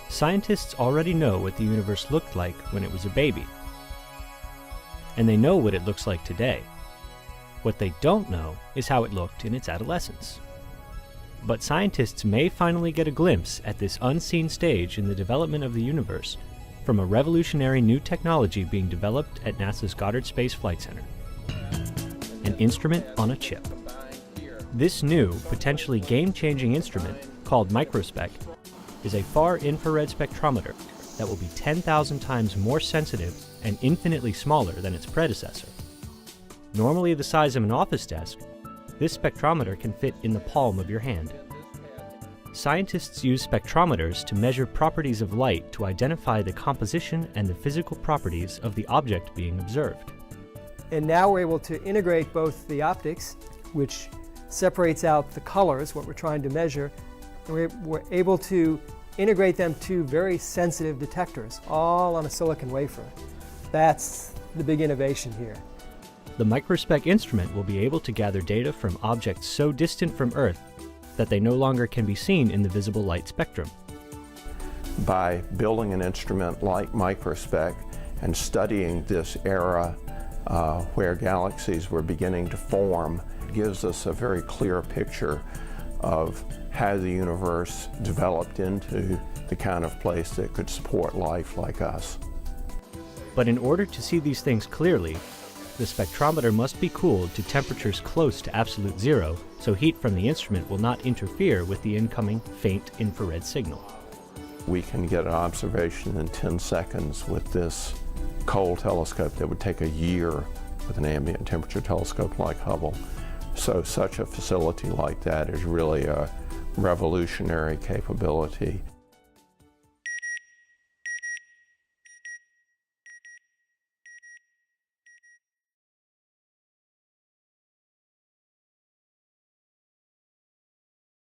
Scientists already know what the universe looked like when it was a baby. And they know what it looks like today. What they don't know is how it looked in its adolescence. But scientists may finally get a glimpse at this unseen stage in the development of the universe from a revolutionary new technology being developed at NASA's Goddard Space Flight Center. An instrument on a chip. This new, potentially game-changing instrument, called MicroSpec, is a far-infrared spectrometer that will be 10,000 times more sensitive and infinitely smaller than its predecessor. Normally the size of an office desk, this spectrometer can fit in the palm of your hand. Scientists use spectrometers to measure properties of light to identify the composition and the physical properties of the object being observed. And now we're able to integrate both the optics, which separates out the colors, what we're trying to measure, and we're able to integrate them to very sensitive detectors, all on a silicon wafer. That's the big innovation here. The MicroSpec instrument will be able to gather data from objects so distant from Earth that they no longer can be seen in the visible light spectrum. By building an instrument like MicroSpec and studying this era where galaxies were beginning to form, it gives us a very clear picture of how the universe developed into the kind of place that could support life like us. But in order to see these things clearly, the spectrometer must be cooled to temperatures close to absolute zero, so heat from the instrument will not interfere with the incoming faint infrared signal. We can get an observation in 10 seconds with this cold telescope that would take a year with an ambient temperature telescope like Hubble. So such a facility like that is really a revolutionary capability.